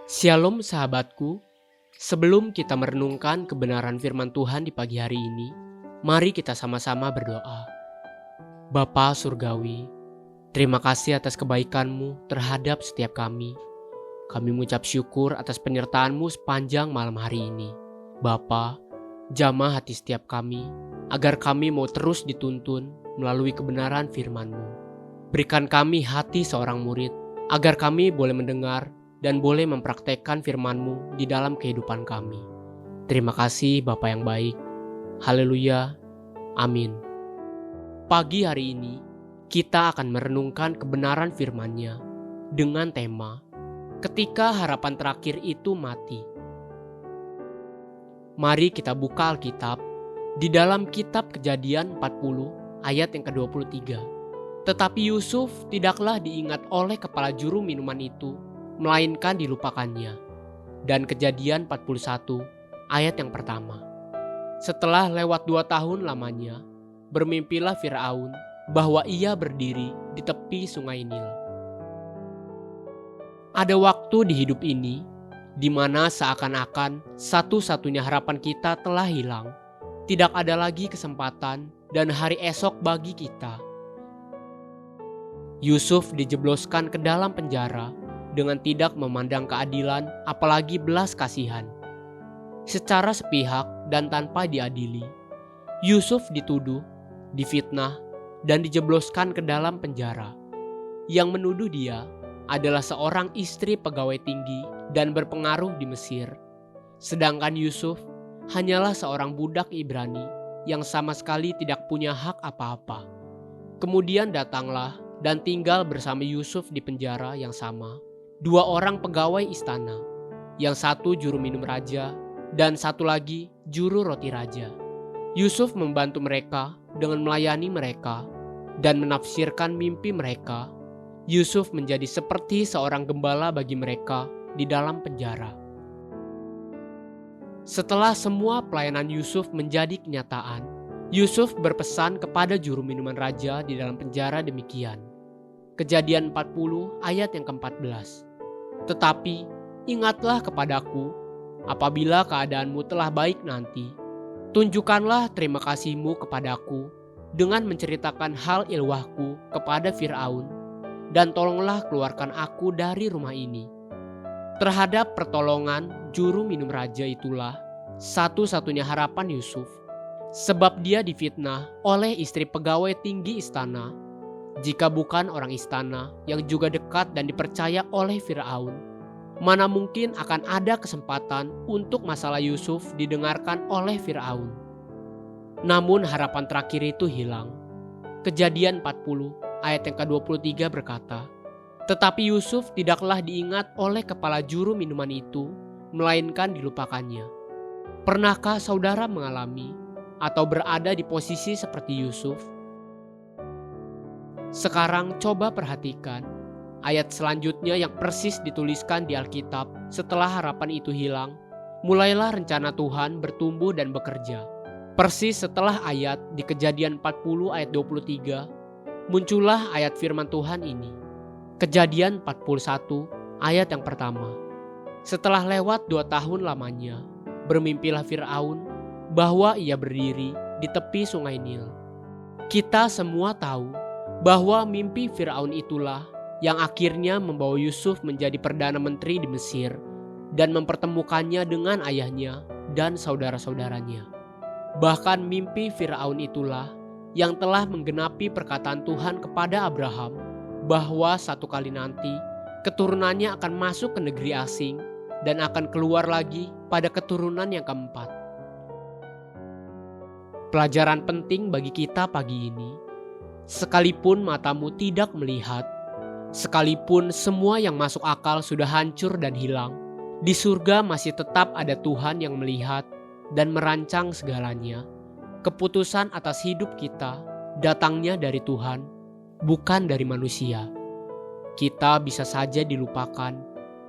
Shalom sahabatku, sebelum kita merenungkan kebenaran firman Tuhan di pagi hari ini, mari kita sama-sama berdoa. Bapa Surgawi, terima kasih atas kebaikan-Mu terhadap setiap kami. Kami mengucap syukur atas penyertaan-Mu sepanjang malam hari ini. Bapa, jamah hati setiap kami, agar kami mau terus dituntun melalui kebenaran firman-Mu. Berikan kami hati seorang murid, agar kami boleh mendengar dan boleh mempraktekkan firman-Mu di dalam kehidupan kami. Terima kasih Bapa yang baik. Haleluya. Amin. Pagi hari ini, kita akan merenungkan kebenaran firman-Nya dengan tema, Ketika Harapan Terakhir Itu Mati. Mari kita buka Alkitab di dalam kitab Kejadian 40 ayat yang ke-23. Tetapi Yusuf tidaklah diingat oleh kepala juru minuman itu, melainkan dilupakannya. Dan Kejadian 41 ayat yang pertama. Setelah lewat 2 tahun lamanya, bermimpilah Firaun bahwa ia berdiri di tepi sungai Nil. Ada waktu di hidup ini di mana seakan-akan satu-satunya harapan kita telah hilang. Tidak ada lagi kesempatan dan hari esok bagi kita. Yusuf dijebloskan ke dalam penjara dengan tidak memandang keadilan, apalagi belas kasihan. Secara sepihak dan tanpa diadili, Yusuf dituduh, difitnah, dan dijebloskan ke dalam penjara. Yang menuduh dia adalah seorang istri pegawai tinggi dan berpengaruh di Mesir. Sedangkan Yusuf hanyalah seorang budak Ibrani yang sama sekali tidak punya hak apa-apa. Kemudian datanglah dan tinggal bersama Yusuf di penjara yang sama 2 orang pegawai istana, yang satu juru minum raja dan satu lagi juru roti raja. Yusuf membantu mereka dengan melayani mereka dan menafsirkan mimpi mereka. Yusuf menjadi seperti seorang gembala bagi mereka di dalam penjara. Setelah semua pelayanan Yusuf menjadi kenyataan, Yusuf berpesan kepada juru minuman raja di dalam penjara demikian. Kejadian 40 ayat yang ke-14. Tetapi ingatlah kepadaku apabila keadaanmu telah baik nanti. Tunjukkanlah terima kasihmu kepadaku dengan menceritakan hal ilwahku kepada Firaun, dan tolonglah keluarkan aku dari rumah ini. Terhadap pertolongan juru minum raja itulah satu-satunya harapan Yusuf, sebab dia difitnah oleh istri pegawai tinggi istana. Jika bukan orang istana yang juga dekat dan dipercaya oleh Firaun, mana mungkin akan ada kesempatan untuk masalah Yusuf didengarkan oleh Firaun. Namun harapan terakhir itu hilang. Kejadian 40 ayat yang ke-23 berkata, tetapi Yusuf tidaklah diingat oleh kepala juru minuman itu, melainkan dilupakannya. Pernahkah saudara mengalami atau berada di posisi seperti Yusuf? Sekarang coba perhatikan ayat selanjutnya yang persis dituliskan di Alkitab. Setelah harapan itu hilang, mulailah rencana Tuhan bertumbuh dan bekerja. Persis setelah ayat di Kejadian 40 ayat 23, muncullah ayat firman Tuhan ini. Kejadian 41 ayat yang pertama. Setelah lewat 2 tahun lamanya, bermimpilah Firaun bahwa ia berdiri di tepi sungai Nil. Kita semua tahu bahwa mimpi Firaun itulah yang akhirnya membawa Yusuf menjadi Perdana Menteri di Mesir dan mempertemukannya dengan ayahnya dan saudara-saudaranya. Bahkan mimpi Firaun itulah yang telah menggenapi perkataan Tuhan kepada Abraham bahwa satu kali nanti keturunannya akan masuk ke negeri asing dan akan keluar lagi pada keturunan yang keempat. Pelajaran penting bagi kita pagi ini, sekalipun matamu tidak melihat, sekalipun semua yang masuk akal sudah hancur dan hilang, di surga masih tetap ada Tuhan yang melihat dan merancang segalanya. Keputusan atas hidup kita datangnya dari Tuhan, bukan dari manusia. Kita bisa saja dilupakan,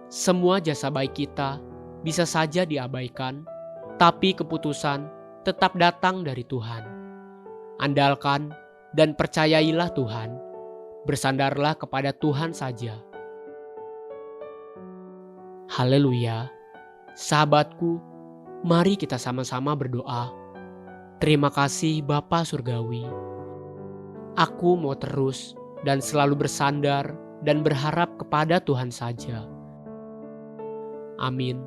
semua jasa baik kita bisa saja diabaikan, tapi keputusan tetap datang dari Tuhan. Andalkan dan percayailah Tuhan, bersandarlah kepada Tuhan saja. Haleluya. Sahabatku, mari kita sama-sama berdoa. Terima kasih Bapa Surgawi. Aku mau terus dan selalu bersandar dan berharap kepada Tuhan saja. Amin.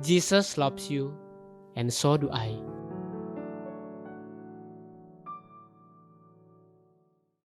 Jesus loves you, and so do I.